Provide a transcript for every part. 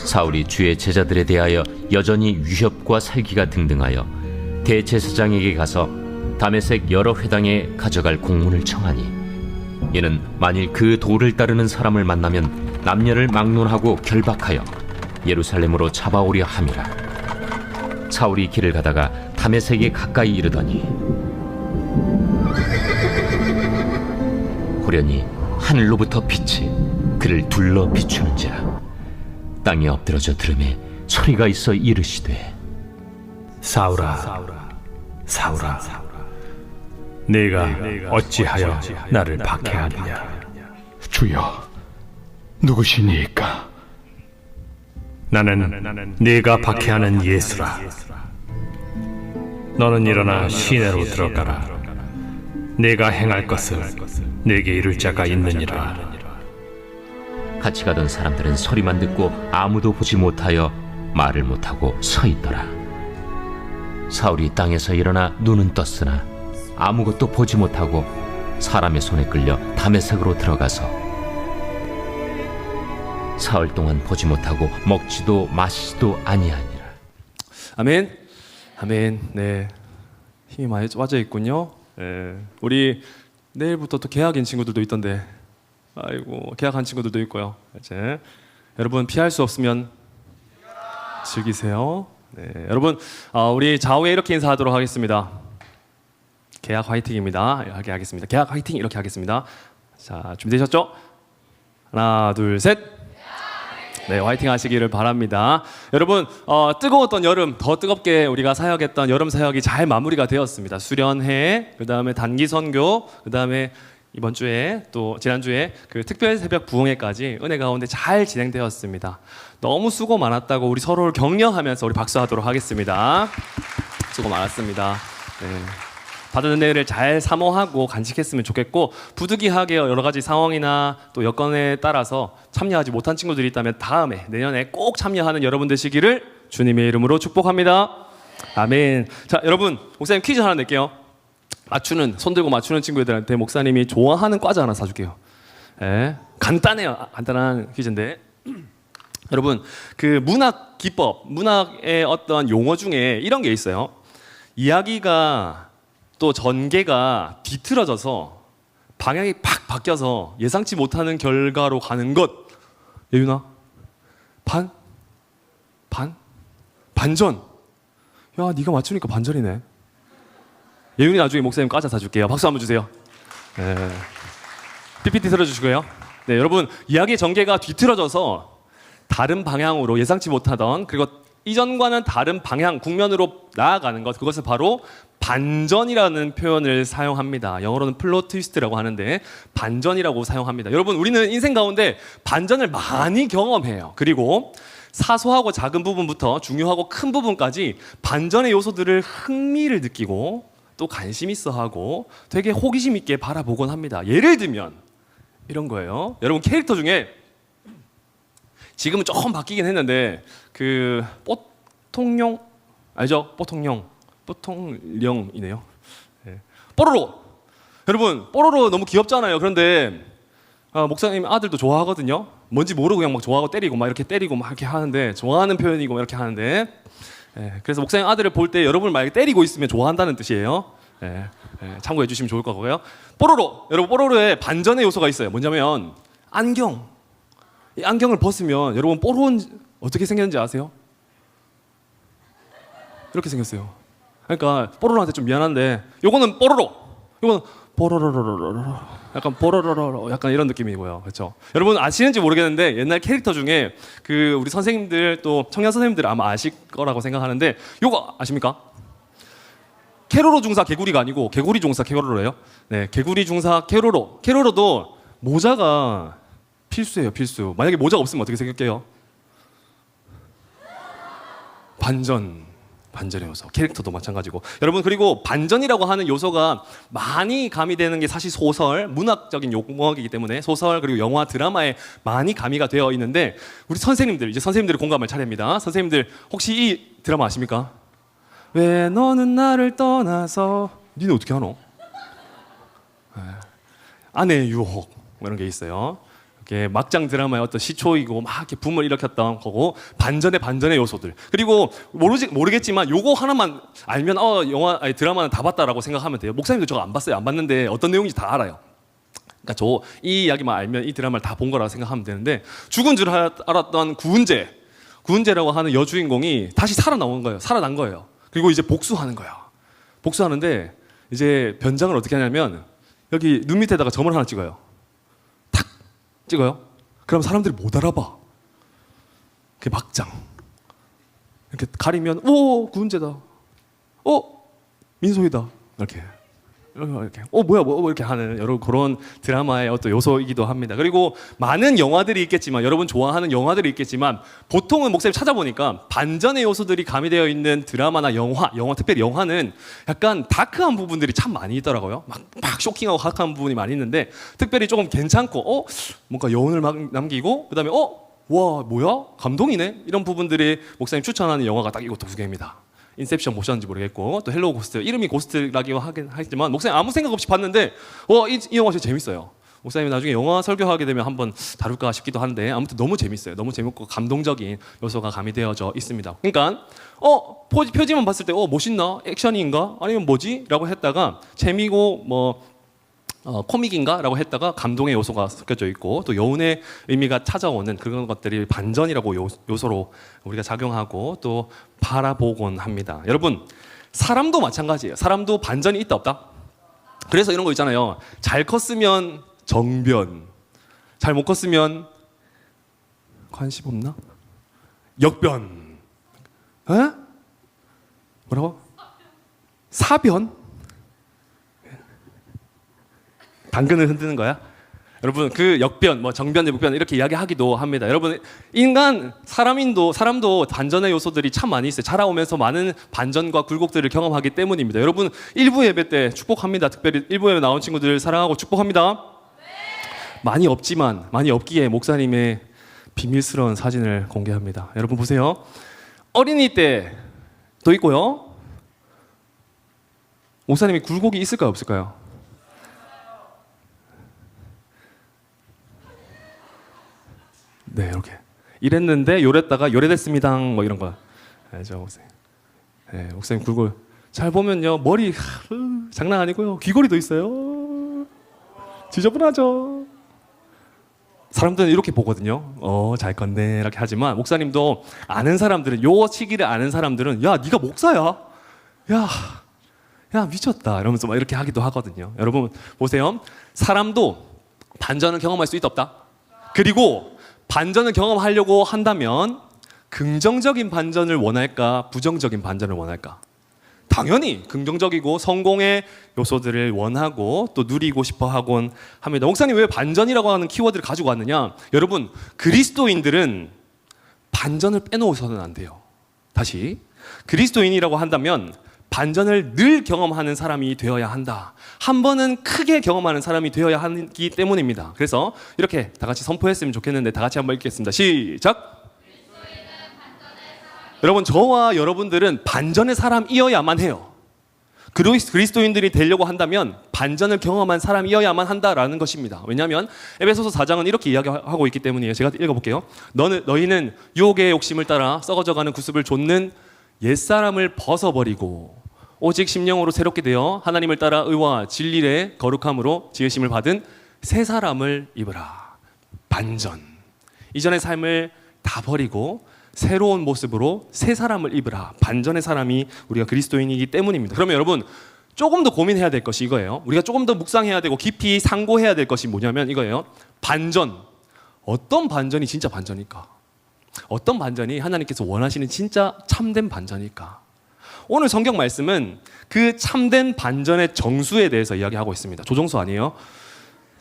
사울이 주의 제자들에 대하여 여전히 위협과 살기가 등등하여 대제사장에게 가서 다메섹 여러 회당에 가져갈 공문을 청하니, 이는 만일 그 도를 따르는 사람을 만나면 남녀를 막론하고 결박하여 예루살렘으로 잡아오려 함이라. 사울이 길을 가다가 다메섹에 가까이 이르더니 호련히 하늘로부터 빛이 그를 둘러 비추는지라. 땅에 엎드러져 들음에 소리가 있어 이르시되, 사울아, 사울아, 네가 어찌하여 나를 박해하느냐? 주여, 누구시니까? 나는 네가 박해하는 예수라. 너는 일어나 시내로 들어가라. 네가 행할 것을 네게 이룰 자가 있느니라. 같이 가던 사람들은 소리만 듣고 아무도 보지 못하여 말을 못하고 서 있더라. 사울이 땅에서 일어나 눈은 떴으나 아무것도 보지 못하고 사람의 손에 끌려 다메섹으로 들어가서 사흘 동안 보지 못하고 먹지도 마시지도 아니하니라. 아멘. 아멘. 네, 힘이 많이 빠져 있군요. 네. 우리 내일부터 또 개학인 친구들도 있던데, 아이고, 개학한 친구들도 있고요. 이제 여러분 피할 수 없으면 즐기세요. 네, 여러분 우리 좌우에 이렇게 인사하도록 하겠습니다. 개학 화이팅입니다. 이렇게 하겠습니다. 개학 화이팅 이렇게 하겠습니다. 자, 준비되셨죠? 하나, 둘, 셋. 네, 화이팅 하시기를 바랍니다. 여러분, 뜨거웠던 여름, 더 뜨겁게 우리가 사역했던 여름 사역이 잘 마무리가 되었습니다. 수련회, 그 다음에 단기 선교, 그 다음에 이번 주에 또 지난주에 그 특별 새벽 부흥회까지 은혜 가운데 잘 진행되었습니다. 너무 수고 많았다고 우리 서로를 격려하면서 우리 박수하도록 하겠습니다. 수고 많았습니다. 네. 받은 은혜를 잘 사모하고 간직했으면 좋겠고, 부득이하게 여러 가지 상황이나 또 여건에 따라서 참여하지 못한 친구들이 있다면 다음에 내년에 꼭 참여하는 여러분 되시기를 주님의 이름으로 축복합니다. 아멘. 자, 여러분, 목사님 퀴즈 하나 낼게요. 손 들고 맞추는 친구들한테 목사님이 좋아하는 과자 하나 사줄게요. 예, 간단해요. 간단한 퀴즈인데 여러분, 그 문학 기법, 문학의 어떤 용어 중에 이런 게 있어요. 이야기가 또 전개가 뒤틀어져서 방향이 팍 바뀌어서 예상치 못하는 결과로 가는 것. 예윤아, 반전. 야, 네가 맞추니까 반전이네. 예윤이 나중에 목사님 과자 사줄게요. 박수 한번 주세요. 네. PPT 틀어주시고요. 네, 여러분, 이야기의 전개가 뒤틀어져서 다른 방향으로 예상치 못하던, 그리고 이전과는 다른 방향, 국면으로 나아가는 것, 그것을 바로 반전이라는 표현을 사용합니다. 영어로는 플롯 트위스트라고 하는데 반전이라고 사용합니다. 여러분, 우리는 인생 가운데 반전을 많이 경험해요. 그리고 사소하고 작은 부분부터 중요하고 큰 부분까지 반전의 요소들을 흥미를 느끼고 또 관심 있어 하고 되게 호기심 있게 바라보곤 합니다. 예를 들면 이런 거예요. 여러분, 캐릭터 중에 지금은 조금 바뀌긴 했는데 그 뽀통령 알죠? 뽀통령이네요. 네. 뽀로로. 여러분, 뽀로로 너무 귀엽잖아요. 그런데 목사님 아들도 좋아하거든요. 뭔지 모르고 그냥 막 좋아하고 때리고 막 이렇게 때리고 막 이렇게 하는데, 좋아하는 표현이고 막 이렇게 하는데, 그래서 목사님 아들을 볼 때 여러분 만약에 때리고 있으면 좋아한다는 뜻이에요. 참고해 주시면 좋을 거고요. 뽀로로. 여러분, 뽀로로에 반전의 요소가 있어요. 뭐냐면 안경. 이 안경을 벗으면 여러분 뽀로로는 어떻게 생겼는지 아세요? 이렇게 생겼어요. 그러니까 뽀로로한테 좀 미안한데 요거는 뽀로로, 요거는 뽀로로로로로, 약간 뽀로로로, 약간 이런 느낌이고요. 그렇죠? 여러분 아시는지 모르겠는데 옛날 캐릭터 중에 그 우리 선생님들 또 청년 선생님들 아마 아실 거라고 생각하는데, 요거 아십니까? 캐로로 중사 개구리가 아니고 개구리 중사 캐로로예요. 네, 개구리 중사 캐로로. 캐로로도 모자가 필수예요, 필수. 만약에 모자가 없으면 어떻게 생길게요? 반전의 요소. 캐릭터도 마찬가지고. 여러분, 그리고 반전이라고 하는 요소가 많이 가미되는 게 사실 소설, 문학적인 용어이기 때문에 소설, 그리고 영화, 드라마에 많이 가미가 되어 있는데, 우리 선생님들, 이제 선생님들의 공감할 차례입니다. 선생님들 혹시 이 드라마 아십니까? 왜 너는 나를 떠나서. 니네 어떻게 하노? 아내의 유혹, 뭐 이런 게 있어요. 이게 막장 드라마의 어떤 시초이고 막 이렇게 붐을 일으켰던 거고 반전의 요소들. 그리고 모르겠지만 요거 하나만 알면 영화 아니 드라마는 다 봤다라고 생각하면 돼요. 목사님도 저거 안 봤어요. 안 봤는데 어떤 내용인지 다 알아요. 그러니까 저 이 이야기만 알면 이 드라마를 다 본 거라고 생각하면 되는데 죽은 줄 알았던 구은재라고 하는 여주인공이 다시 살아난 거예요. 그리고 이제 복수하는 거야. 복수하는데 이제 변장을 어떻게 하냐면 여기 눈 밑에다가 점을 하나 찍어요. 탁 찍어요. 그럼 사람들이 못 알아봐. 그게 막장. 이렇게 가리면 오 구은재다. 민소희다. 이렇게 뭐야 이렇게 하는 여러 그런 드라마의 어떤 요소이기도 합니다. 그리고 많은 영화들이 있겠지만 여러분 좋아하는 영화들이 있겠지만 보통은 목사님 찾아보니까 반전의 요소들이 가미되어 있는 드라마나 영화 특별히 영화는 약간 다크한 부분들이 참 많이 있더라고요. 막 쇼킹하고 다크한 부분이 많이 있는데 특별히 조금 괜찮고 뭔가 여운을 막 남기고 그다음에 와 뭐야 감동이네 이런 부분들이 목사님 추천하는 영화가 딱 이거 두 개입니다. 인셉션 보셨는지 모르겠고 또 헬로우 고스트 이름이 고스트라고 하긴 하지만 목사님 아무 생각 없이 봤는데 이 영화 진짜 재밌어요. 목사님이 나중에 영화 설교하게 되면 한번 다룰까 싶기도 한데 아무튼 너무 재밌어요. 너무 재밌고 감동적인 요소가 가미되어져 있습니다. 그러니까 표지만 봤을 때 멋있나? 액션인가? 아니면 뭐지? 라고 했다가 재미고 코믹인가? 라고 했다가 감동의 요소가 섞여져 있고 또 여운의 의미가 찾아오는 그런 것들이 반전이라고 요소로 우리가 작용하고 또 바라보곤 합니다. 여러분 사람도 마찬가지예요. 사람도 반전이 있다 없다? 그래서 이런 거 있잖아요. 잘 컸으면 정변, 잘 못 컸으면 관심 없나? 역변. 뭐라고? 사변? 당근을 흔드는 거야? 여러분 그 역변, 정변, 북변 이렇게 이야기하기도 합니다. 여러분 사람도 반전의 요소들이 참 많이 있어요. 자라오면서 많은 반전과 굴곡들을 경험하기 때문입니다. 여러분 일부 예배 때 축복합니다. 특별히 일부 예배 나온 친구들 사랑하고 축복합니다. 많이 없기에 목사님의 비밀스러운 사진을 공개합니다. 여러분 보세요. 어린이 때도 있고요. 목사님이 굴곡이 있을까요 없을까요? 네, 이렇게 이랬는데 요랬다가 요래됐습니다. 이런 거 알죠, 목사님? 네, 목사님 굴곡 잘 보면요 머리 장난 아니고요 귀걸이도 있어요. 지저분하죠. 사람들은 이렇게 보거든요. 잘 컸네 이렇게 하지만 목사님도 아는 사람들은 요 시기를 아는 사람들은 야 네가 목사야? 야 미쳤다 이러면서 막 이렇게 하기도 하거든요. 여러분 보세요. 사람도 반전을 경험할 수 있다 없다? 그리고 반전을 경험하려고 한다면 긍정적인 반전을 원할까? 부정적인 반전을 원할까? 당연히 긍정적이고 성공의 요소들을 원하고 또 누리고 싶어 하곤 합니다. 목사님 왜 반전이라고 하는 키워드를 가지고 왔느냐? 여러분 그리스도인들은 반전을 빼놓으셔는 안 돼요. 다시 그리스도인이라고 한다면 반전을 늘 경험하는 사람이 되어야 한다. 한 번은 크게 경험하는 사람이 되어야 하기 때문입니다. 그래서 이렇게 다 같이 선포했으면 좋겠는데 다 같이 한번 읽겠습니다. 시작! 여러분 저와 여러분들은 반전의 사람이어야만 해요. 그리스도인들이 되려고 한다면 반전을 경험한 사람이어야만 한다라는 것입니다. 왜냐하면 에베소서 4장은 이렇게 이야기하고 있기 때문이에요. 제가 읽어볼게요. 너희는 유혹의 욕심을 따라 썩어져가는 구습을 좇는 옛사람을 벗어버리고 오직 심령으로 새롭게 되어 하나님을 따라 의와 진리의 거룩함으로 지으심을 받은 새 사람을 입으라. 반전. 이전의 삶을 다 버리고 새로운 모습으로 새 사람을 입으라. 반전의 사람이 우리가 그리스도인이기 때문입니다. 그러면 여러분 조금 더 고민해야 될 것이 이거예요. 우리가 조금 더 묵상해야 되고 깊이 상고해야 될 것이 뭐냐면 이거예요. 반전. 어떤 반전이 진짜 반전일까? 어떤 반전이 하나님께서 원하시는 진짜 참된 반전일까? 오늘 성경 말씀은 그 참된 반전의 정수에 대해서 이야기하고 있습니다. 조정수 아니에요?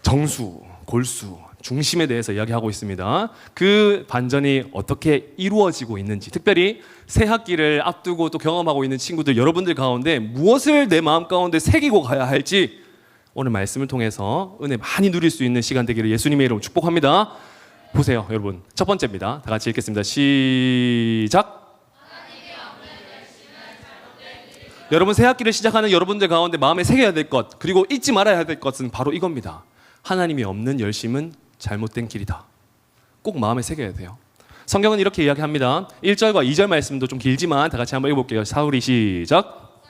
정수, 골수, 중심에 대해서 이야기하고 있습니다. 그 반전이 어떻게 이루어지고 있는지, 특별히 새 학기를 앞두고 또 경험하고 있는 친구들 여러분들 가운데 무엇을 내 마음 가운데 새기고 가야 할지 오늘 말씀을 통해서 은혜 많이 누릴 수 있는 시간 되기를 예수님의 이름으로 축복합니다. 보세요, 여러분. 첫 번째입니다. 다 같이 읽겠습니다. 시작. 여러분 새 학기를 시작하는 여러분들 가운데 마음에 새겨야 될 것, 그리고 잊지 말아야 될 것은 바로 이겁니다. 하나님이 없는 열심은 잘못된 길이다. 꼭 마음에 새겨야 돼요. 성경은 이렇게 이야기합니다. 1절과 2절 말씀도 좀 길지만 다 같이 한번 읽어볼게요. 사울이 시작.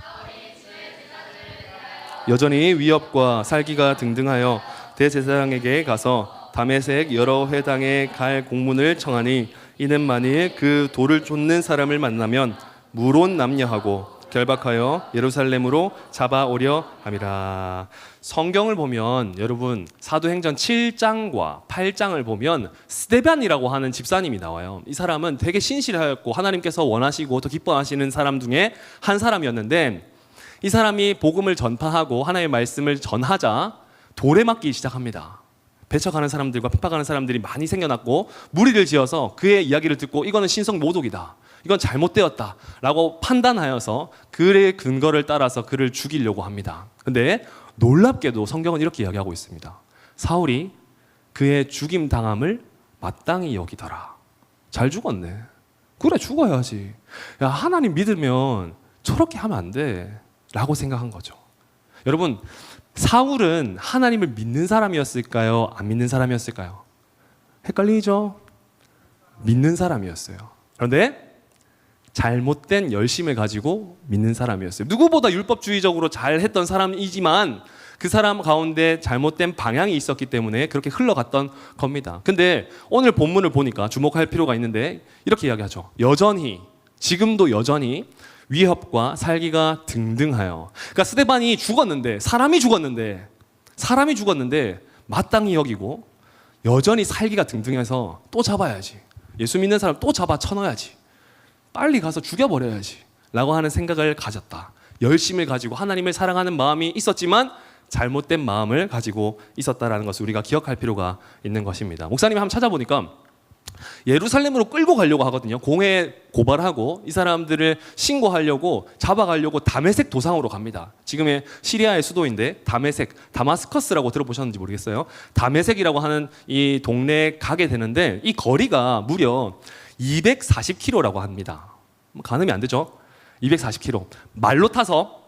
여전히 위협과 살기가 등등하여 대제사장에게 가서 다메섹 여러 회당에 갈 공문을 청하니 이는 만일 그 돌을 쫓는 사람을 만나면 무론 남녀하고 결박하여 예루살렘으로 잡아오려 함이라. 성경을 보면 여러분 사도행전 7장과 8장을 보면 스데반이라고 하는 집사님이 나와요. 이 사람은 되게 신실하였고 하나님께서 원하시고 더 기뻐하시는 사람 중에 한 사람이었는데 이 사람이 복음을 전파하고 하나님의 말씀을 전하자 돌에 맞기 시작합니다. 배척하는 사람들과 핍박하는 사람들이 많이 생겨났고 무리를 지어서 그의 이야기를 듣고 이거는 신성 모독이다, 이건 잘못되었다 라고 판단하여서 그의 근거를 따라서 그를 죽이려고 합니다. 근데 놀랍게도 성경은 이렇게 이야기하고 있습니다. 사울이 그의 죽임 당함을 마땅히 여기더라. 잘 죽었네. 그래, 죽어야지. 야, 하나님 믿으면 저렇게 하면 안 돼 라고 생각한 거죠. 여러분, 사울은 하나님을 믿는 사람이었을까요? 안 믿는 사람이었을까요? 헷갈리죠? 믿는 사람이었어요. 그런데 잘못된 열심을 가지고 믿는 사람이었어요. 누구보다 율법주의적으로 잘했던 사람이지만 그 사람 가운데 잘못된 방향이 있었기 때문에 그렇게 흘러갔던 겁니다. 근데 오늘 본문을 보니까 주목할 필요가 있는데 이렇게 이야기하죠. 여전히, 지금도 여전히 위협과 살기가 등등하여. 그러니까 스데반이 죽었는데, 사람이 죽었는데 마땅히 여기고 여전히 살기가 등등해서 또 잡아야지, 예수 믿는 사람 또 잡아 쳐넣어야지, 빨리 가서 죽여버려야지 라고 하는 생각을 가졌다. 열심을 가지고 하나님을 사랑하는 마음이 있었지만 잘못된 마음을 가지고 있었다라는 것을 우리가 기억할 필요가 있는 것입니다. 목사님이 한번 찾아보니까 예루살렘으로 끌고 가려고 하거든요. 공회 고발하고 이 사람들을 신고하려고 잡아가려고 다메섹 도상으로 갑니다. 지금의 시리아의 수도인데 다메섹, 다마스커스라고 들어보셨는지 모르겠어요. 다메섹이라고 하는 이 동네에 가게 되는데 이 거리가 무려 240km라고 합니다. 가늠이 안 되죠? 240km. 말로 타서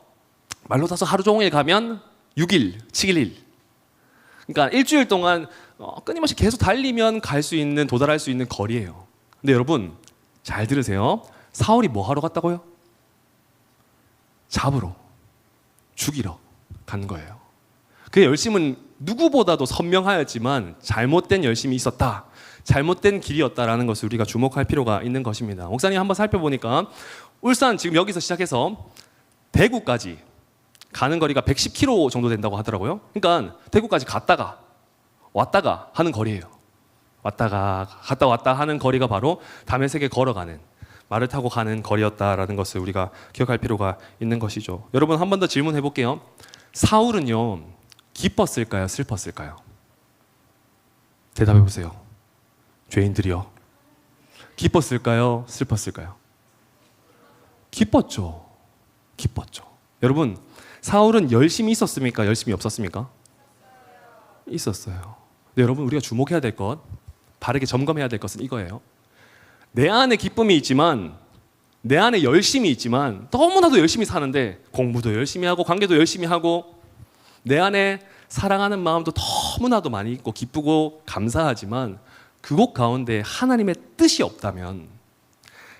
하루 종일 가면 6일, 7일. 그러니까 일주일 동안 끊임없이 계속 달리면 도달할 수 있는 거리예요. 근데 여러분 잘 들으세요. 사울이 뭐 하러 갔다고요? 잡으러, 죽이러 간 거예요. 그의 열심은 누구보다도 선명하였지만 잘못된 열심이 있었다, 잘못된 길이었다라는 것을 우리가 주목할 필요가 있는 것입니다. 목사님 한번 살펴보니까 울산 지금 여기서 시작해서 대구까지 가는 거리가 110km 정도 된다고 하더라고요. 그러니까 대구까지 갔다가 왔다가 하는 거리예요. 갔다 왔다 하는 거리가 바로 다메섹에 걸어가는, 말을 타고 가는 거리였다라는 것을 우리가 기억할 필요가 있는 것이죠. 여러분 한 번 더 질문해 볼게요. 사울은요 기뻤을까요? 슬펐을까요? 대답해 보세요. 죄인들이요. 기뻤을까요? 슬펐을까요? 기뻤죠. 여러분 사울은 열심히 있었습니까? 열심히 없었습니까? 있었어요. 근데 여러분 우리가 주목해야 될 것, 바르게 점검해야 될 것은 이거예요. 내 안에 기쁨이 있지만, 내 안에 열심이 있지만 너무나도 열심히 사는데 공부도 열심히 하고 관계도 열심히 하고 내 안에 사랑하는 마음도 너무나도 많이 있고 기쁘고 감사하지만 그곳 가운데 하나님의 뜻이 없다면,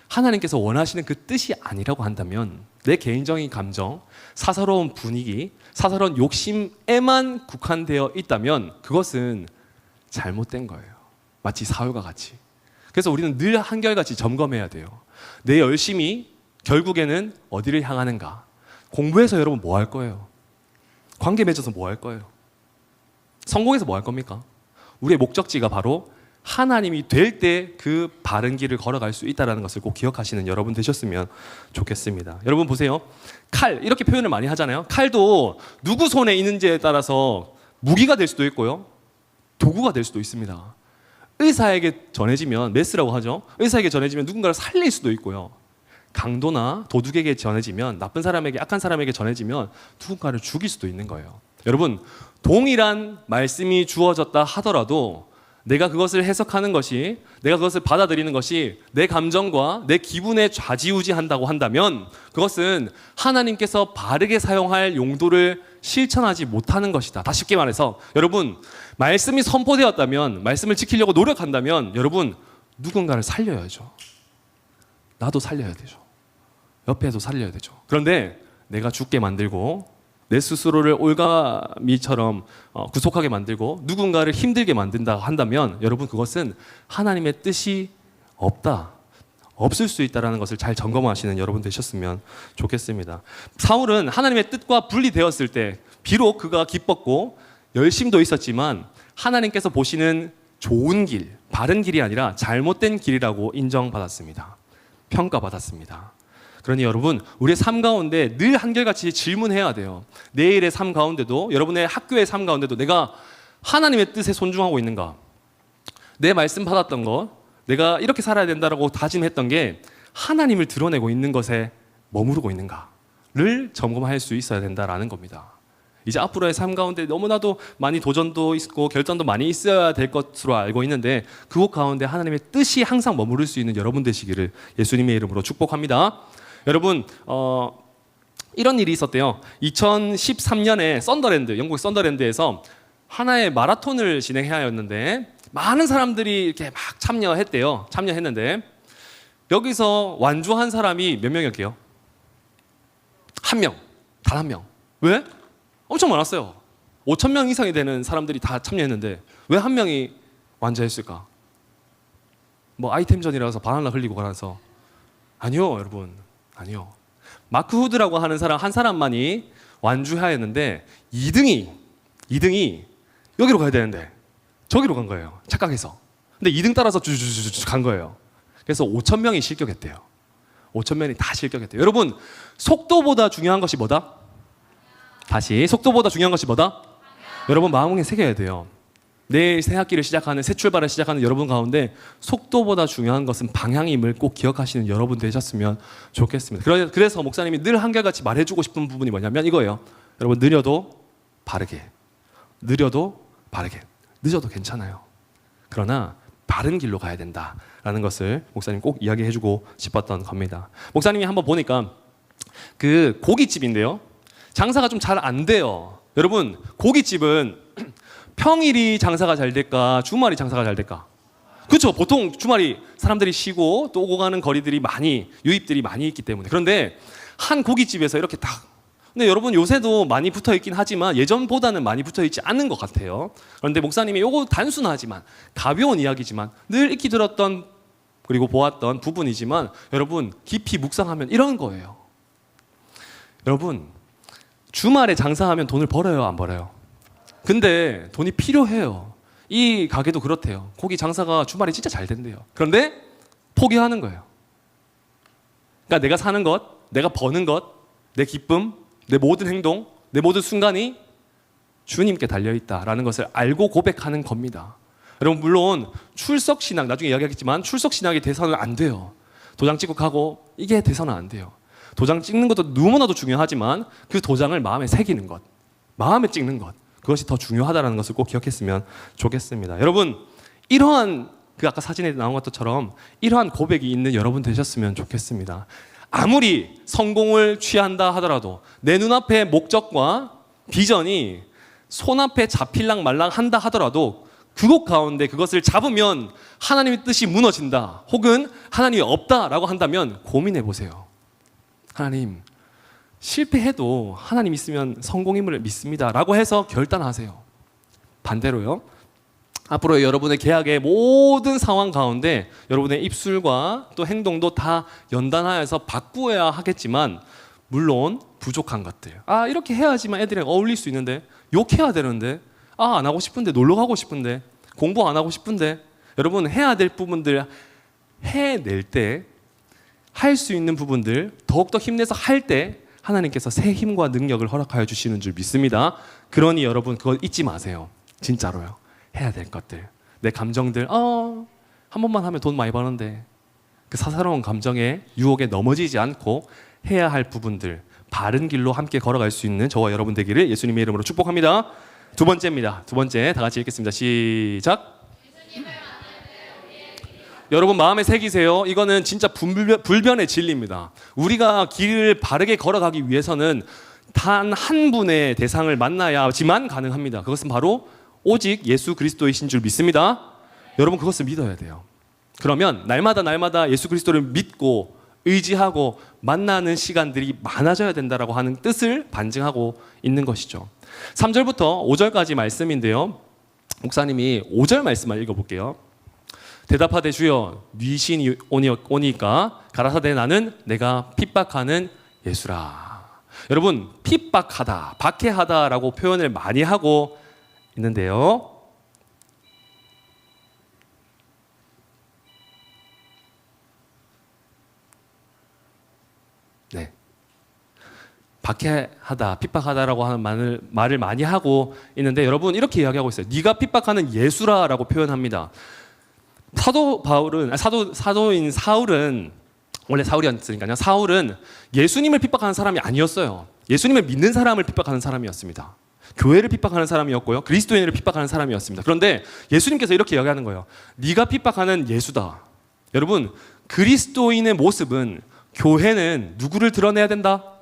하나님께서 원하시는 그 뜻이 아니라고 한다면 내 개인적인 감정, 사사로운 분위기, 사사로운 욕심에만 국한되어 있다면 그것은 잘못된 거예요. 마치 사울과 같이. 그래서 우리는 늘 한결같이 점검해야 돼요. 내 열심이 결국에는 어디를 향하는가? 공부해서 여러분 뭐 할 거예요? 관계 맺어서 뭐 할 거예요? 성공해서 뭐 할 겁니까? 우리의 목적지가 바로 하나님이 될 때 그 바른 길을 걸어갈 수 있다는 것을 꼭 기억하시는 여러분 되셨으면 좋겠습니다. 여러분 보세요. 칼, 이렇게 표현을 많이 하잖아요. 칼도 누구 손에 있는지에 따라서 무기가 될 수도 있고요, 도구가 될 수도 있습니다. 의사에게 전해지면, 메스라고 하죠. 의사에게 전해지면 누군가를 살릴 수도 있고요. 강도나 도둑에게 전해지면, 나쁜 사람에게, 악한 사람에게 전해지면 누군가를 죽일 수도 있는 거예요. 여러분 동일한 말씀이 주어졌다 하더라도 내가 그것을 해석하는 것이, 내가 그것을 받아들이는 것이 내 감정과 내 기분에 좌지우지한다고 한다면 그것은 하나님께서 바르게 사용할 용도를 실천하지 못하는 것이다. 다시 쉽게 말해서 여러분, 말씀이 선포되었다면, 말씀을 지키려고 노력한다면 여러분, 누군가를 살려야죠. 나도 살려야 되죠. 옆에도 살려야 되죠. 그런데 내가 죽게 만들고 내 스스로를 올가미처럼 구속하게 만들고 누군가를 힘들게 만든다 한다면 여러분, 그것은 하나님의 뜻이 없을 수 있다는 것을 잘 점검하시는 여러분 되셨으면 좋겠습니다. 사울은 하나님의 뜻과 분리되었을 때 비록 그가 기뻤고 열심도 있었지만 하나님께서 보시는 좋은 길, 바른 길이 아니라 잘못된 길이라고 인정받았습니다. 평가받았습니다. 그러니 여러분, 우리의 삶 가운데 늘 한결같이 질문해야 돼요. 내일의 삶 가운데도, 여러분의 학교의 삶 가운데도 내가 하나님의 뜻에 손중하고 있는가? 내 말씀 받았던 것, 내가 이렇게 살아야 된다라고 다짐했던 게 하나님을 드러내고 있는 것에 머무르고 있는가를 점검할 수 있어야 된다라는 겁니다. 이제 앞으로의 삶 가운데 너무나도 많이 도전도 있고 결단도 많이 있어야 될 것으로 알고 있는데 그곳 가운데 하나님의 뜻이 항상 머무를 수 있는 여러분 되시기를 예수님의 이름으로 축복합니다. 여러분, 이런 일이 있었대요. 2013년에 영국 썬더랜드에서 하나의 마라톤을 진행해야 하였는데 많은 사람들이 이렇게 막 참여했는데 여기서 완주한 사람이 몇 명이었게요? 한 명, 단 한 명. 왜? 엄청 많았어요. 5,000명 이상이 되는 사람들이 다 참여했는데 왜 한 명이 완주했을까? 뭐 아이템전이라서 바나나 흘리고 가라서? 아니요, 여러분. 아니요. 마크 후드라고 하는 사람 한 사람만이 완주하였는데 2등이 여기로 가야 되는데 저기로 간 거예요. 착각해서. 근데 2등 따라서 쭉 간 거예요. 그래서 5,000명이 실격했대요. 5,000명이 다 실격했대요. 여러분, 속도보다 중요한 것이 뭐다? 다시, 속도보다 중요한 것이 뭐다? 여러분, 마음에 새겨야 돼요. 내일 새 학기를 시작하는, 새 출발을 시작하는 여러분 가운데 속도보다 중요한 것은 방향임을 꼭 기억하시는 여러분 되셨으면 좋겠습니다. 그래서 목사님이 늘 한결같이 말해주고 싶은 부분이 뭐냐면 이거예요. 여러분, 느려도 바르게, 늦어도 괜찮아요. 그러나 바른 길로 가야 된다라는 것을 목사님 꼭 이야기해주고 싶었던 겁니다. 목사님이 한번 보니까 그 고깃집인데요, 장사가 좀 잘 안 돼요. 여러분, 고깃집은 평일이 장사가 잘 될까, 주말이 장사가 잘 될까? 그렇죠. 보통 주말이 사람들이 쉬고 또 오고 가는 거리들이 유입들이 많이 있기 때문에. 그런데 한 고깃집에서 이렇게 딱, 근데 여러분 요새도 많이 붙어 있긴 하지만 예전보다는 많이 붙어 있지 않는 것 같아요. 그런데 목사님이 요거 단순하지만 가벼운 이야기지만 늘 익히 들었던 그리고 보았던 부분이지만 여러분 깊이 묵상하면 이런 거예요. 여러분, 주말에 장사하면 돈을 벌어요, 안 벌어요? 근데 돈이 필요해요. 이 가게도 그렇대요. 고기 장사가 주말에 진짜 잘 된대요. 그런데 포기하는 거예요. 그러니까 내가 사는 것, 내가 버는 것, 내 기쁨, 내 모든 행동, 내 모든 순간이 주님께 달려있다라는 것을 알고 고백하는 겁니다. 여러분, 물론 출석신앙, 나중에 이야기하겠지만 출석신앙이 돼서는 안 돼요. 도장 찍고 가고 이게 돼서는 안 돼요. 도장 찍는 것도 너무나도 중요하지만 그 도장을 마음에 새기는 것, 마음에 찍는 것, 그것이 더 중요하다는 것을 꼭 기억했으면 좋겠습니다. 여러분, 이러한 아까 사진에 나온 것처럼 이러한 고백이 있는 여러분 되셨으면 좋겠습니다. 아무리 성공을 취한다 하더라도 내 눈앞의 목적과 비전이 손앞에 잡힐랑 말랑 한다 하더라도 그곳 가운데 그것을 잡으면 하나님의 뜻이 무너진다 혹은 하나님이 없다라고 한다면 고민해 보세요. 하나님, 실패해도 하나님 있으면 성공임을 믿습니다 라고 해서 결단하세요. 반대로요, 앞으로 여러분의 계약의 모든 상황 가운데 여러분의 입술과 또 행동도 다 연단하여서 바꾸어야 하겠지만 물론 부족한 것들, 이렇게 해야지만 애들이랑 어울릴 수 있는데, 욕해야 되는데, 안 하고 싶은데, 놀러 가고 싶은데, 공부 안 하고 싶은데, 여러분 해야 될 부분들 해낼 때, 할 수 있는 부분들 더욱더 힘내서 할 때 하나님께서 새 힘과 능력을 허락하여 주시는 줄 믿습니다. 그러니 여러분 그거 잊지 마세요. 진짜로요. 해야 될 것들, 내 감정들, 한 번만 하면 돈 많이 버는데, 그 사사로운 감정에 유혹에 넘어지지 않고 해야 할 부분들 바른 길로 함께 걸어갈 수 있는 저와 여러분 되기를 예수님의 이름으로 축복합니다. 두 번째입니다. 두 번째 다 같이 읽겠습니다. 시작. 여러분 마음에 새기세요. 이거는 진짜 불변의 진리입니다. 우리가 길을 바르게 걸어가기 위해서는 단 한 분의 대상을 만나야지만 가능합니다. 그것은 바로 오직 예수 그리스도이신 줄 믿습니다. 여러분 그것을 믿어야 돼요. 그러면 날마다 예수 그리스도를 믿고 의지하고 만나는 시간들이 많아져야 된다라고 하는 뜻을 반증하고 있는 것이죠. 3절부터 5절까지 말씀인데요. 목사님이 5절 말씀을 읽어볼게요. 대답하되 주여 네 신이 오니까 가라사대 나는 내가 핍박하는 예수라. 여러분 핍박하다, 박해하다라고 표현을 많이 하고 있는데요. 네. 박해하다, 핍박하다라고 하는 말을 많이 하고 있는데 여러분 이렇게 이야기하고 있어요. 네가 핍박하는 예수라라고 표현합니다. 사도인 사울은 원래 사울이었으니까요. 사울은 예수님을 핍박하는 사람이 아니었어요. 예수님을 믿는 사람을 핍박하는 사람이었습니다. 교회를 핍박하는 사람이었고요. 그리스도인을 핍박하는 사람이었습니다. 그런데 예수님께서 이렇게 이야기하는 거예요. 네가 핍박하는 예수다. 여러분 그리스도인의 모습은 교회는 누구를 드러내야 된다?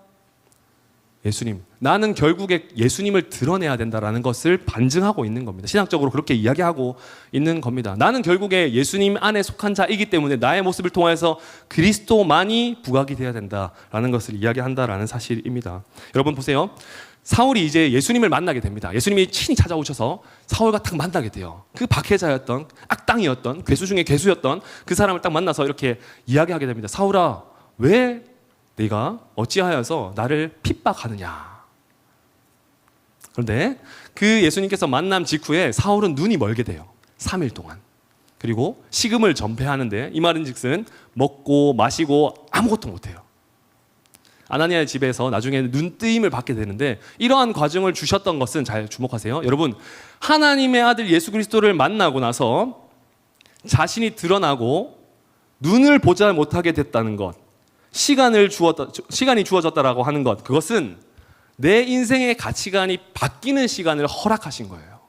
예수님. 나는 결국에 예수님을 드러내야 된다라는 것을 반증하고 있는 겁니다. 신학적으로 그렇게 이야기하고 있는 겁니다. 나는 결국에 예수님 안에 속한 자이기 때문에 나의 모습을 통해서 그리스도만이 부각이 돼야 된다라는 것을 이야기한다라는 사실입니다. 여러분 보세요. 사울이 이제 예수님을 만나게 됩니다. 예수님이 친히 찾아오셔서 사울과 딱 만나게 돼요. 그 박해자였던 악당이었던 괴수 중에 괴수였던 그 사람을 딱 만나서 이렇게 이야기하게 됩니다. 사울아, 왜 네가 어찌하여서 나를 핍박하느냐. 그런데 그 예수님께서 만남 직후에 사울은 눈이 멀게 돼요. 3일 동안. 그리고 식음을 전폐하는데 이 말인즉슨 먹고 마시고 아무것도 못해요. 아나니아의 집에서 나중에 눈뜨임을 받게 되는데 이러한 과정을 주셨던 것은 잘 주목하세요. 여러분 하나님의 아들 예수 그리스도를 만나고 나서 자신이 드러나고 눈을 보지 못하게 됐다는 것, 시간이 주어졌다라고 하는 것, 그것은 내 인생의 가치관이 바뀌는 시간을 허락하신 거예요.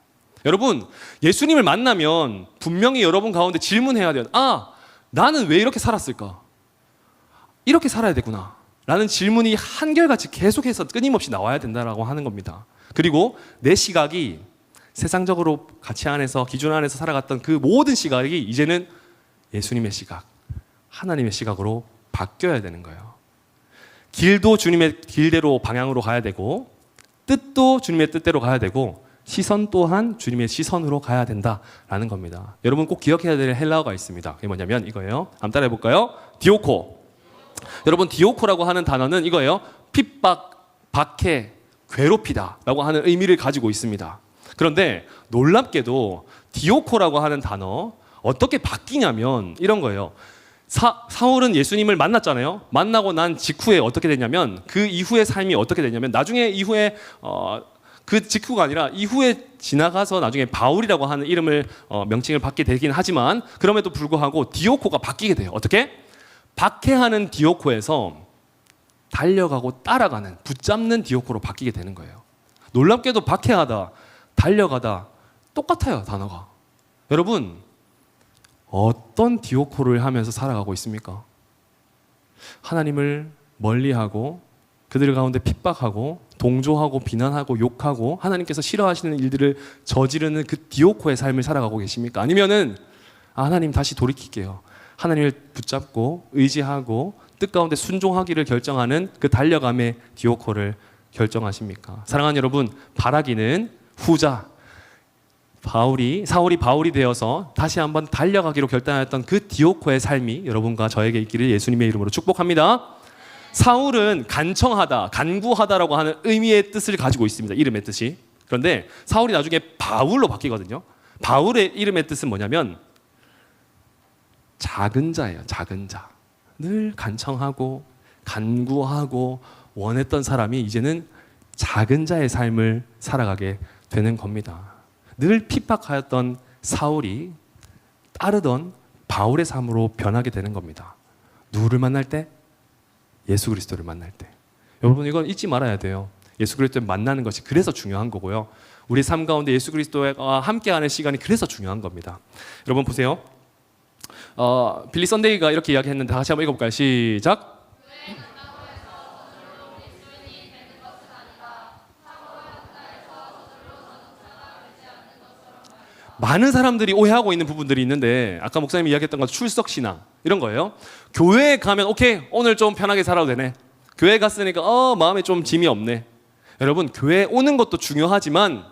여러분 예수님을 만나면 분명히 여러분 가운데 질문해야 돼요. 아, 나는 왜 이렇게 살았을까? 이렇게 살아야 되구나 라는 질문이 한결같이 계속해서 끊임없이 나와야 된다라고 하는 겁니다. 그리고 내 시각이 세상적으로 가치 안에서 기준 안에서 살아갔던 그 모든 시각이 이제는 예수님의 시각, 하나님의 시각으로 바뀌어야 되는 거예요. 길도 주님의 길대로 방향으로 가야 되고 뜻도 주님의 뜻대로 가야 되고 시선 또한 주님의 시선으로 가야 된다라는 겁니다. 여러분 꼭 기억해야 될 헬라어가 있습니다. 그게 뭐냐면 이거예요. 한번 따라해 볼까요? 디오코. 여러분 디오코라고 하는 단어는 이거예요. 핍박, 박해, 괴롭히다 라고 하는 의미를 가지고 있습니다. 그런데 놀랍게도 디오코라고 하는 단어 어떻게 바뀌냐면 이런 거예요. 사울은 예수님을 만났잖아요. 만나고 난 직후에 어떻게 됐냐면 그 이후의 삶이 어떻게 됐냐면 나중에 이후에 그 직후가 아니라 이후에 지나가서 나중에 바울이라고 하는 이름을 명칭을 받게 되긴 하지만 그럼에도 불구하고 디오코가 바뀌게 돼요. 어떻게? 박해하는 디오코에서 달려가고 따라가는 붙잡는 디오코로 바뀌게 되는 거예요. 놀랍게도 박해하다, 달려가다 똑같아요, 단어가. 여러분 어떤 디오코를 하면서 살아가고 있습니까? 하나님을 멀리하고 그들 가운데 핍박하고 동조하고 비난하고 욕하고 하나님께서 싫어하시는 일들을 저지르는 그 디오코의 삶을 살아가고 계십니까? 아니면은 하나님 다시 돌이킬게요. 하나님을 붙잡고 의지하고 뜻 가운데 순종하기를 결정하는 그 달려감의 디오코를 결정하십니까? 사랑하는 여러분, 바라기는 후자. 사울이 바울이 되어서 다시 한번 달려가기로 결단했던 그 디오코의 삶이 여러분과 저에게 있기를 예수님의 이름으로 축복합니다. 사울은 간청하다, 간구하다라고 하는 의미의 뜻을 가지고 있습니다. 이름의 뜻이. 그런데 사울이 나중에 바울로 바뀌거든요. 바울의 이름의 뜻은 뭐냐면 작은 자예요. 작은 자. 늘 간청하고 간구하고 원했던 사람이 이제는 작은 자의 삶을 살아가게 되는 겁니다. 늘 핍박하였던 사울이 따르던 바울의 삶으로 변하게 되는 겁니다. 누구를 만날 때? 예수 그리스도를 만날 때. 여러분 이건 잊지 말아야 돼요. 예수 그리스도를 만나는 것이 그래서 중요한 거고요. 우리 삶 가운데 예수 그리스도와 함께하는 시간이 그래서 중요한 겁니다. 여러분 보세요. 빌리 선데이가 이렇게 이야기했는데 다시 한번 읽어볼까요? 시작. 많은 사람들이 오해하고 있는 부분들이 있는데 아까 목사님이 이야기했던 것 출석 신앙 이런 거예요. 교회에 가면 오케이 오늘 좀 편하게 살아도 되네. 교회 갔으니까 마음에 좀 짐이 없네. 여러분 교회 오는 것도 중요하지만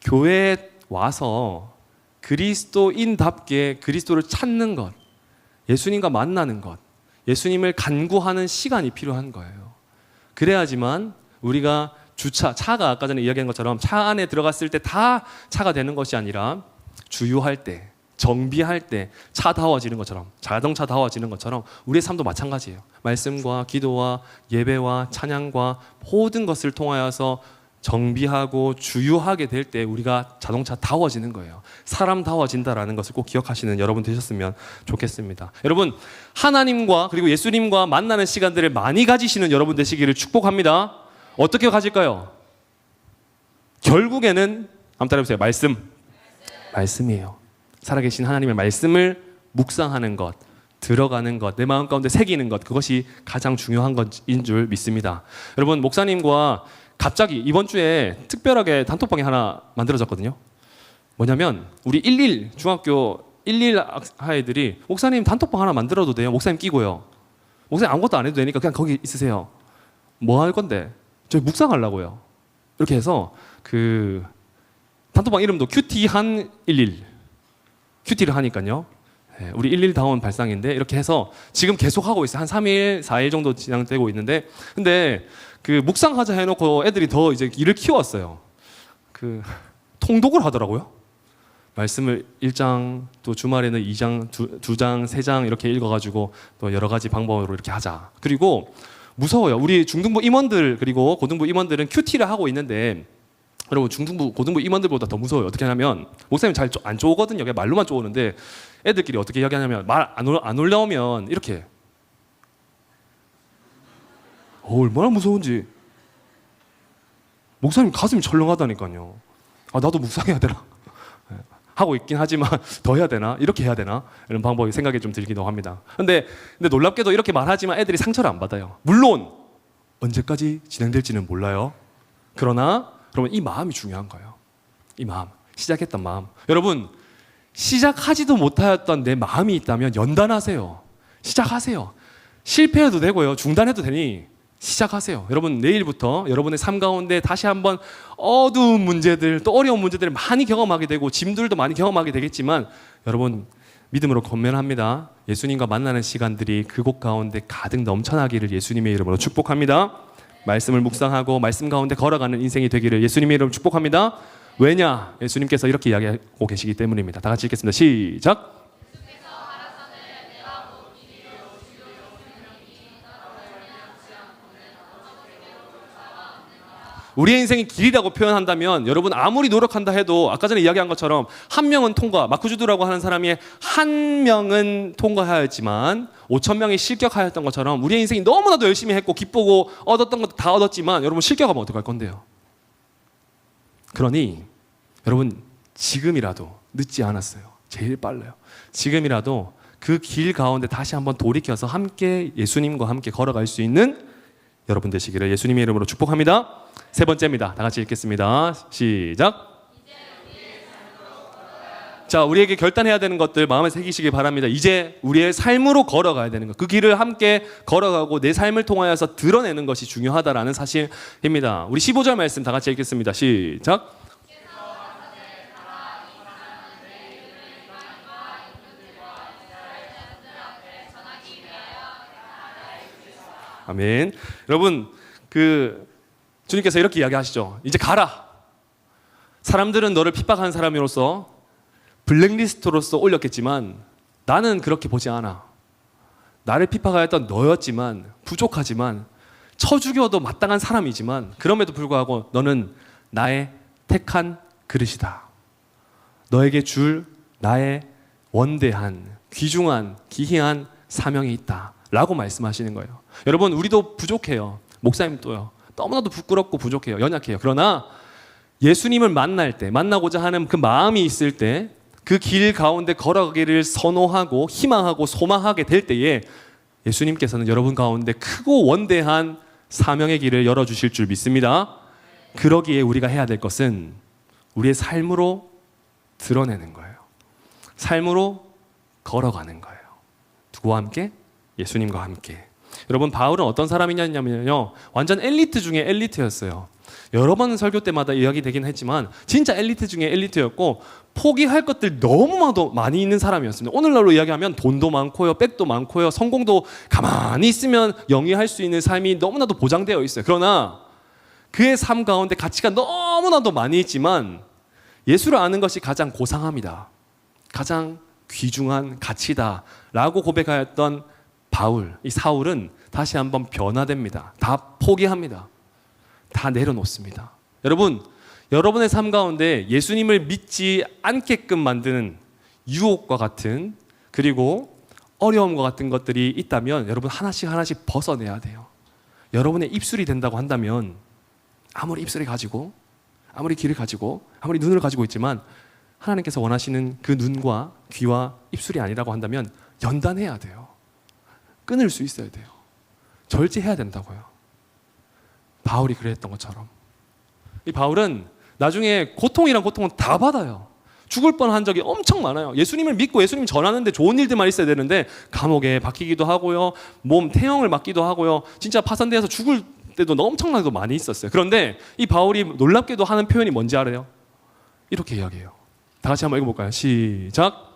교회에 와서 그리스도인답게 그리스도를 찾는 것, 예수님과 만나는 것, 예수님을 간구하는 시간이 필요한 거예요. 그래야지만 우리가 차가 아까 전에 이야기한 것처럼 차 안에 들어갔을 때 다 차가 되는 것이 아니라 주유할 때, 정비할 때 차다워지는 것처럼, 자동차다워지는 것처럼 우리의 삶도 마찬가지예요. 말씀과 기도와 예배와 찬양과 모든 것을 통하여서 정비하고 주유하게 될 때 우리가 자동차다워지는 거예요. 사람다워진다라는 것을 꼭 기억하시는 여러분 되셨으면 좋겠습니다. 여러분 하나님과 그리고 예수님과 만나는 시간들을 많이 가지시는 여러분 되시기를 축복합니다. 어떻게 가질까요? 결국에는 한번 따라해보세요. 말씀이에요. 살아계신 하나님의 말씀을 묵상하는 것, 들어가는 것, 내 마음 가운데 새기는 것, 그것이 가장 중요한 것인 줄 믿습니다. 여러분 목사님과 갑자기 이번 주에 특별하게 단톡방이 하나 만들어졌거든요. 뭐냐면 우리 중학교 11 아이들이 목사님 단톡방 하나 만들어도 돼요? 목사님 끼고요. 목사님 아무것도 안 해도 되니까 그냥 거기 있으세요. 뭐 할 건데? 저희 묵상하려고요. 이렇게 해서 그 단톡방 이름도 큐티한 11. 큐티를 하니까요. 네, 우리 11다운 발상인데 이렇게 해서 지금 계속 하고 있어요. 한 3일, 4일 정도 진행되고 있는데 근데 그 묵상하자 해놓고 애들이 더 이제 일을 키웠어요. 그 통독을 하더라고요. 말씀을 1장, 또 주말에는 2장, 2장, 3장 이렇게 읽어가지고 또 여러 가지 방법으로 이렇게 하자. 그리고 무서워요. 우리 중등부 임원들 그리고 고등부 임원들은 큐티를 하고 있는데 여러분 중등부, 고등부 임원들보다 더 무서워요. 어떻게 하냐면 목사님 잘 안 쪼거든요. 그냥 말로만 쪼오는데 애들끼리 어떻게 이야기하냐면 말 안 올라오면 이렇게 얼마나 무서운지. 목사님 가슴이 철렁하다니까요. 나도 묵상해야 되나? 하고 있긴 하지만 더 해야 되나? 이렇게 해야 되나? 이런 방법이 생각이 좀 들기도 합니다. 근데 놀랍게도 이렇게 말하지만 애들이 상처를 안 받아요. 물론 언제까지 진행될지는 몰라요. 그러나 여러분 이 마음이 중요한 거예요. 이 마음, 시작했던 마음. 여러분 시작하지도 못하였던 내 마음이 있다면 연단하세요. 시작하세요. 실패해도 되고요. 중단해도 되니 시작하세요. 여러분 내일부터 여러분의 삶 가운데 다시 한번 어두운 문제들 또 어려운 문제들을 많이 경험하게 되고 짐들도 많이 경험하게 되겠지만 여러분 믿음으로 권면합니다. 예수님과 만나는 시간들이 그곳 가운데 가득 넘쳐나기를 예수님의 이름으로 축복합니다. 말씀을 묵상하고 말씀 가운데 걸어가는 인생이 되기를 예수님의 이름으로 축복합니다. 왜냐? 예수님께서 이렇게 이야기하고 계시기 때문입니다. 다 같이 읽겠습니다. 시작. 우리의 인생이 길이라고 표현한다면 여러분 아무리 노력한다 해도 아까 전에 이야기한 것처럼 한 명은 통과, 마크주드라고 하는 사람이 한 명은 통과하였지만 5,000명이 실격하였던 것처럼 우리의 인생이 너무나도 열심히 했고 기쁘고 얻었던 것도 다 얻었지만 여러분 실격하면 어떡할 건데요? 그러니 여러분 지금이라도 늦지 않았어요. 제일 빨라요. 지금이라도 그 길 가운데 다시 한번 돌이켜서 함께 예수님과 함께 걸어갈 수 있는 여러분 되시기를 예수님의 이름으로 축복합니다. 세 번째입니다. 다 같이 읽겠습니다. 시작. 자, 우리에게 결단해야 되는 것들 마음에 새기시기 바랍니다. 이제 우리의 삶으로 걸어가야 되는 것. 그 길을 함께 걸어가고 내 삶을 통하여서 드러내는 것이 중요하다라는 사실입니다. 우리 15절 말씀 다 같이 읽겠습니다. 시작. 아멘. 여러분 주님께서 이렇게 이야기하시죠. 이제 가라. 사람들은 너를 핍박하는 사람으로서 블랙리스트로서 올렸겠지만 나는 그렇게 보지 않아. 나를 핍박하였던 너였지만 부족하지만 쳐 죽여도 마땅한 사람이지만 그럼에도 불구하고 너는 나의 택한 그릇이다. 너에게 줄 나의 원대한 귀중한 기이한 사명이 있다 라고 말씀하시는 거예요. 여러분 우리도 부족해요. 목사님도요. 너무나도 부끄럽고 부족해요. 연약해요. 그러나 예수님을 만날 때, 만나고자 하는 그 마음이 있을 때, 그 길 가운데 걸어가기를 선호하고 희망하고 소망하게 될 때에 예수님께서는 여러분 가운데 크고 원대한 사명의 길을 열어주실 줄 믿습니다. 그러기에 우리가 해야 될 것은 우리의 삶으로 드러내는 거예요. 삶으로 걸어가는 거예요. 누구와 함께? 예수님과 함께. 여러분, 바울은 어떤 사람이냐면요, 완전 엘리트 중에 엘리트였어요. 여러 번 설교 때마다 이야기 되긴 했지만 진짜 엘리트 중에 엘리트였고, 포기할 것들 너무나도 많이 있는 사람이었습니다. 오늘날로 이야기하면 돈도 많고요, 백도 많고요, 성공도 가만히 있으면 영위할 수 있는 삶이 너무나도 보장되어 있어요. 그러나 그의 삶 가운데 가치가 너무나도 많이 있지만 예수를 아는 것이 가장 고상합니다. 가장 귀중한 가치다라고 고백하였던 바울, 이 사울은 다시 한번 변화됩니다. 다 포기합니다. 다 내려놓습니다. 여러분, 여러분의 삶 가운데 예수님을 믿지 않게끔 만드는 유혹과 같은, 그리고 어려움과 같은 것들이 있다면 여러분 하나씩 하나씩 벗어내야 돼요. 여러분의 입술이 된다고 한다면 아무리 입술을 가지고, 아무리 귀를 가지고, 아무리 눈을 가지고 있지만 하나님께서 원하시는 그 눈과 귀와 입술이 아니라고 한다면 연단해야 돼요. 끊을 수 있어야 돼요. 절제해야 된다고요. 바울이 그랬던 것처럼. 이 바울은 나중에 고통이란 고통은 다 받아요. 죽을 뻔한 적이 엄청 많아요. 예수님을 믿고 예수님 전하는데 좋은 일들만 있어야 되는데 감옥에 박히기도 하고요, 몸 태형을 맞기도 하고요, 진짜 파산돼서 죽을 때도 엄청나게 많이 있었어요. 그런데 이 바울이 놀랍게도 하는 표현이 뭔지 알아요? 이렇게 이야기해요. 다 같이 한번 읽어볼까요? 시작.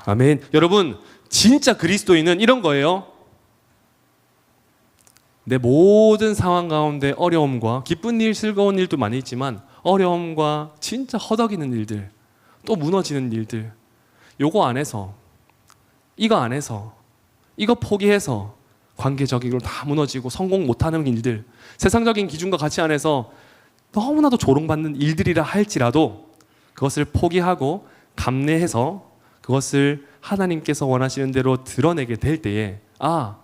아멘. 여러분, 진짜 그리스도인은 이런 거예요. 내 모든 상황 가운데 어려움과 기쁜 일, 즐거운 일도 많이 있지만 어려움과 진짜 허덕이는 일들, 또 무너지는 일들, 요거 안에서, 이거 안에서, 이거 포기해서 관계적으로 다 무너지고 성공 못하는 일들, 세상적인 기준과 가치 안에서 너무나도 조롱받는 일들이라 할지라도 그것을 포기하고 감내해서 그것을 하나님께서 원하시는 대로 드러내게 될 때에, 아,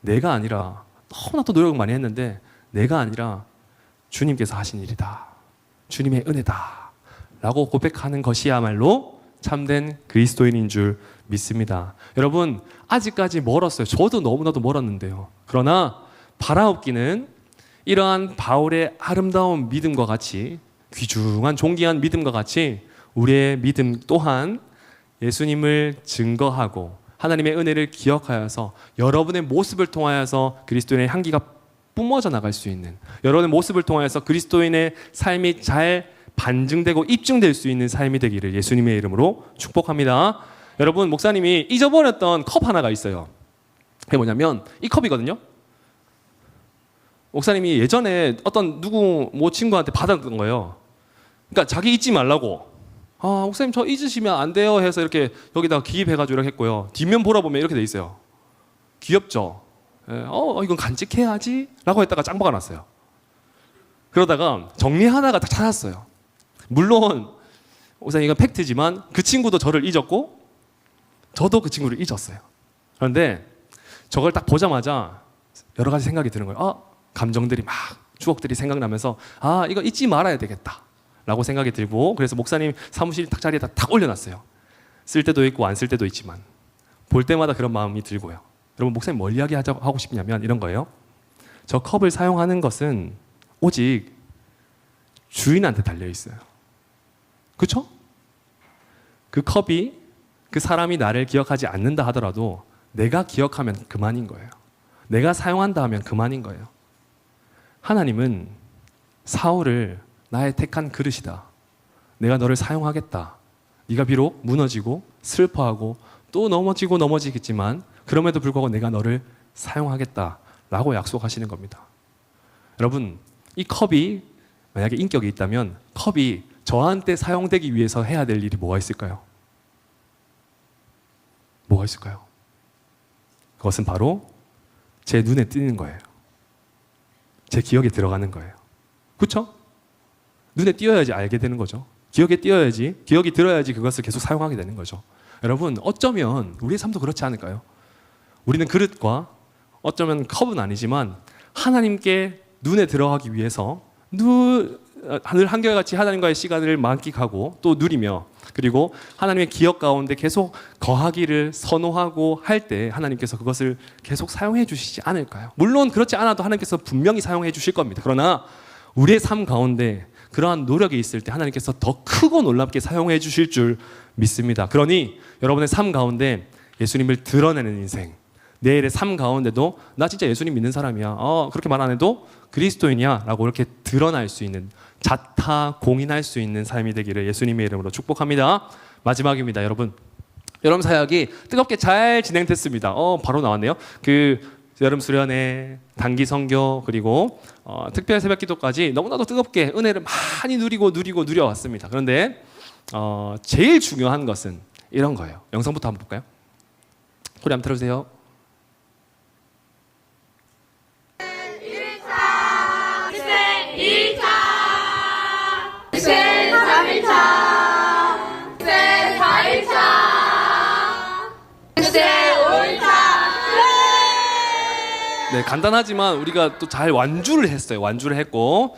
내가 아니라, 너무나도 노력을 많이 했는데 내가 아니라 주님께서 하신 일이다, 주님의 은혜다 라고 고백하는 것이야말로 참된 그리스도인인 줄 믿습니다. 여러분, 아직까지 멀었어요. 저도 너무나도 멀었는데요. 그러나 바라옵기는 이러한 바울의 아름다운 믿음과 같이, 귀중한 존귀한 믿음과 같이 우리의 믿음 또한 예수님을 증거하고 하나님의 은혜를 기억하여서 여러분의 모습을 통하여서 그리스도인의 향기가 뿜어져 나갈 수 있는, 여러분의 모습을 통하여서 그리스도인의 삶이 잘 반증되고 입증될 수 있는 삶이 되기를 예수님의 이름으로 축복합니다. 여러분, 목사님이 잊어버렸던 컵 하나가 있어요. 그게 뭐냐면 이 컵이거든요. 목사님이 예전에 어떤 누구 친구한테 받았던 거예요. 그러니까 자기 잊지 말라고, 목사님 저 잊으시면 안 돼요 해서 이렇게 여기다가 기입해가지고 이렇게 했고요. 뒷면 보라 보면 이렇게 돼 있어요. 귀엽죠? 이건 간직해야지 라고 했다가 짱 박아놨어요. 그러다가 정리하다가 딱 찾았어요. 물론 목사님 이건 팩트지만 그 친구도 저를 잊었고 저도 그 친구를 잊었어요. 그런데 저걸 딱 보자마자 여러 가지 생각이 드는 거예요. 감정들이 막, 추억들이 생각나면서 이거 잊지 말아야 되겠다 라고 생각이 들고, 그래서 목사님 사무실 딱 자리에다 탁 올려놨어요. 쓸 때도 있고 안 쓸 때도 있지만 볼 때마다 그런 마음이 들고요. 여러분, 목사님 뭘 이야기하고 싶냐면 이런 거예요. 저 컵을 사용하는 것은 오직 주인한테 달려있어요. 그렇죠? 그 컵이, 그 사람이 나를 기억하지 않는다 하더라도 내가 기억하면 그만인 거예요. 내가 사용한다 하면 그만인 거예요. 하나님은 사울을 나의 택한 그릇이다, 내가 너를 사용하겠다, 네가 비록 무너지고 슬퍼하고 또 넘어지겠지만 그럼에도 불구하고 내가 너를 사용하겠다 라고 약속하시는 겁니다. 여러분, 이 컵이 만약에 인격이 있다면 컵이 저한테 사용되기 위해서 해야 될 일이 뭐가 있을까요? 뭐가 있을까요? 그것은 바로 제 눈에 띄는 거예요. 제 기억에 들어가는 거예요. 그렇죠? 눈에 띄어야지 알게 되는 거죠. 기억에 띄어야지, 기억이 들어야지 그것을 계속 사용하게 되는 거죠. 여러분, 어쩌면 우리의 삶도 그렇지 않을까요? 우리는 그릇과 어쩌면 컵은 아니지만 하나님께 눈에 들어가기 위해서 늘 한결같이 하나님과의 시간을 만끽하고 또 누리며, 그리고 하나님의 기억 가운데 계속 거하기를 선호하고 할 때 하나님께서 그것을 계속 사용해 주시지 않을까요? 물론 그렇지 않아도 하나님께서 분명히 사용해 주실 겁니다. 그러나 우리의 삶 가운데 그러한 노력이 있을 때 하나님께서 더 크고 놀랍게 사용해 주실 줄 믿습니다. 그러니 여러분의 삶 가운데 예수님을 드러내는 인생, 내일의 삶 가운데도 나 진짜 예수님 믿는 사람이야, 그렇게 말 안 해도 그리스도인이야 라고 이렇게 드러날 수 있는, 자타 공인할 수 있는 삶이 되기를 예수님의 이름으로 축복합니다. 마지막입니다. 여러분 사역이 뜨겁게 잘 진행됐습니다. 바로 나왔네요. 여름 수련회, 단기 선교, 그리고 특별 새벽 기도까지 너무나도 뜨겁게 은혜를 많이 누려왔습니다. 그런데 제일 중요한 것은 이런 거예요. 영상부터 한번 볼까요? 소리 한번 들어주세요. 네, 간단하지만 우리가 또 잘 완주를 했어요. 완주를 했고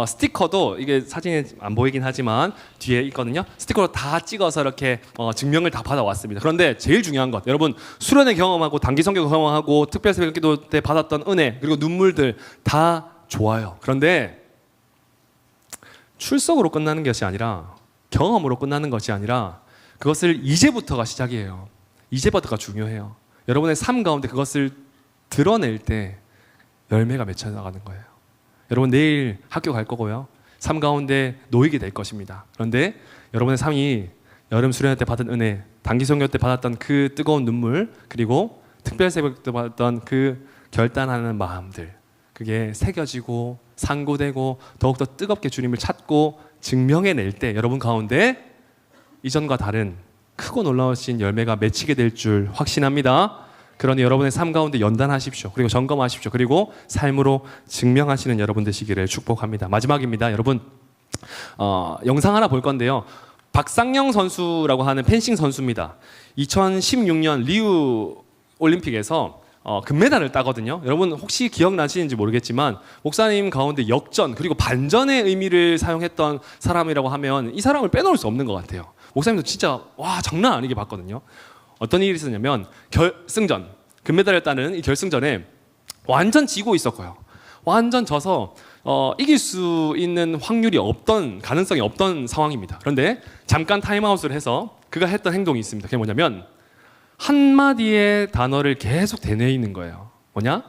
스티커도, 이게 사진에 안 보이긴 하지만 뒤에 있거든요. 스티커로 다 찍어서 이렇게 증명을 다 받아왔습니다. 그런데 제일 중요한 것, 여러분 수련회 경험하고 단기 선교 경험하고 특별 새벽 기도 때 받았던 은혜, 그리고 눈물들 다 좋아요. 그런데 출석으로 끝나는 것이 아니라, 경험으로 끝나는 것이 아니라 그것을 이제부터가 시작이에요. 이제부터가 중요해요. 여러분의 삶 가운데 그것을 드러낼 때 열매가 맺혀 나가는 거예요. 여러분 내일 학교 갈 거고요. 삶 가운데 놓이게 될 것입니다. 그런데 여러분의 삶이 여름 수련회 때 받은 은혜, 단기 선교 때 받았던 그 뜨거운 눈물, 그리고 특별 새벽 때 받았던 그 결단하는 마음들, 그게 새겨지고 상고되고 더욱더 뜨겁게 주님을 찾고 증명해낼 때 여러분 가운데 이전과 다른 크고 놀라우신 열매가 맺히게 될 줄 확신합니다. 그러니 여러분의 삶 가운데 연단하십시오. 그리고 점검하십시오. 그리고 삶으로 증명하시는 여러분 되시기를 축복합니다. 마지막입니다. 여러분 영상 하나 볼 건데요. 박상영 선수라고 하는 펜싱 선수입니다. 2016년 리우 올림픽에서 금메달을 따거든요. 여러분 혹시 기억나시는지 모르겠지만 목사님 가운데 역전 그리고 반전의 의미를 사용했던 사람이라고 하면 이 사람을 빼놓을 수 없는 것 같아요. 목사님도 진짜 와 장난 아니게 봤거든요. 어떤 일이 있었냐면 결승전, 금메달을 따는 이 결승전에 완전 지고 있었고요. 완전 져서 이길 수 있는 확률이 없던, 가능성이 없던 상황입니다. 그런데 잠깐 타임아웃을 해서 그가 했던 행동이 있습니다. 그게 뭐냐면 한마디의 단어를 계속 되뇌이는 거예요. 뭐냐?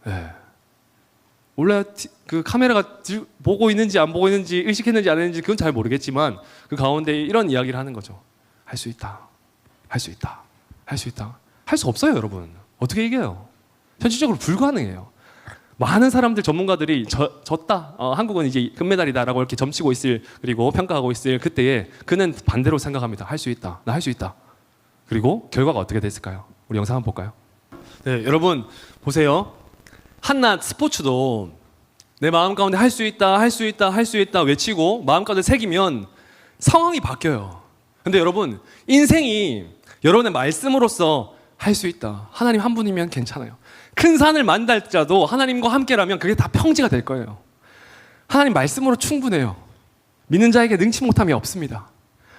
네. 원래 그 카메라가 보고 있는지 안 보고 있는지 의식했는지 안 했는지 그건 잘 모르겠지만 그 가운데 이런 이야기를 하는 거죠. 할 수 있다. 할 수 있다. 할 수 있다. 할 수 없어요, 여러분. 어떻게 이겨요? 현실적으로 불가능해요. 많은 사람들, 전문가들이 졌다. 한국은 이제 금메달이다라고 이렇게 점치고 있을, 그리고 평가하고 있을 그때에 그는 반대로 생각합니다. 할 수 있다. 나 할 수 있다. 그리고 결과가 어떻게 됐을까요? 우리 영상 한번 볼까요? 네, 여러분 보세요. 한낱 스포츠도 내 마음 가운데 할 수 있다, 할 수 있다, 할 수 있다 외치고 마음 가운데 새기면 상황이 바뀌어요. 근데 여러분 인생이 여러분의 말씀으로서 할 수 있다. 하나님 한 분이면 괜찮아요. 큰 산을 만들자도 하나님과 함께라면 그게 다 평지가 될 거예요. 하나님 말씀으로 충분해요. 믿는 자에게 능치 못함이 없습니다.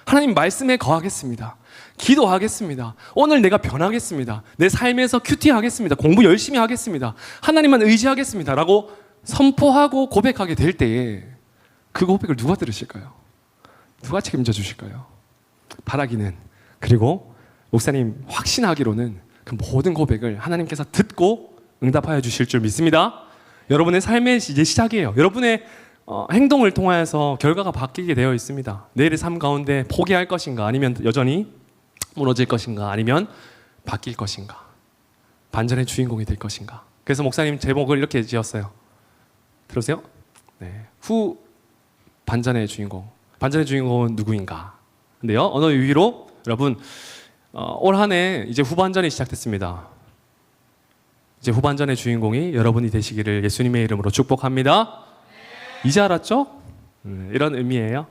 하나님 말씀에 거하겠습니다. 기도하겠습니다. 오늘 내가 변하겠습니다. 내 삶에서 큐티하겠습니다. 공부 열심히 하겠습니다. 하나님만 의지하겠습니다. 라고 선포하고 고백하게 될 때에 그 고백을 누가 들으실까요? 누가 책임져 주실까요? 바라기는, 그리고 목사님 확신하기로는 그 모든 고백을 하나님께서 듣고 응답하여 주실 줄 믿습니다. 여러분의 삶의 이제 시작이에요. 여러분의 행동을 통하여서 결과가 바뀌게 되어 있습니다. 내일의 삶 가운데 포기할 것인가, 아니면 여전히 무너질 것인가, 아니면 바뀔 것인가, 반전의 주인공이 될 것인가. 그래서 목사님 제목을 이렇게 지었어요. 들으세요? 네. 후 반전의 주인공. 반전의 주인공은 누구인가? 근데요, 어느 위로 여러분 올 한 해 이제 후반전이 시작됐습니다. 이제 후반전의 주인공이 여러분이 되시기를 예수님의 이름으로 축복합니다. 이제 알았죠? 이런 의미예요.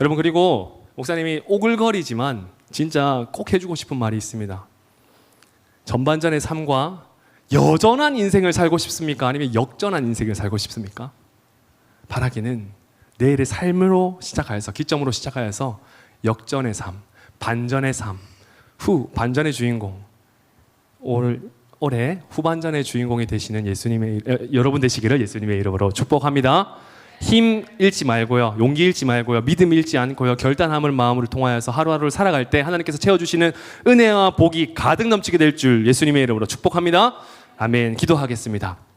여러분, 그리고 목사님이 오글거리지만 진짜 꼭 해주고 싶은 말이 있습니다. 전반전의 삶과 여전한 인생을 살고 싶습니까? 아니면 역전한 인생을 살고 싶습니까? 바라기는 내일의 삶으로 시작하여서, 기점으로 시작하여서 역전의 삶, 반전의 삶, 후 반전의 주인공, 올해 후반전의 주인공이 되시는 여러분 되시기를 예수님의 이름으로 축복합니다. 힘 잃지 말고요, 용기 잃지 말고요, 믿음 잃지 않고요, 결단함을 마음으로 통하여서 하루하루를 살아갈 때 하나님께서 채워주시는 은혜와 복이 가득 넘치게 될 줄 예수님의 이름으로 축복합니다. 아멘. 기도하겠습니다.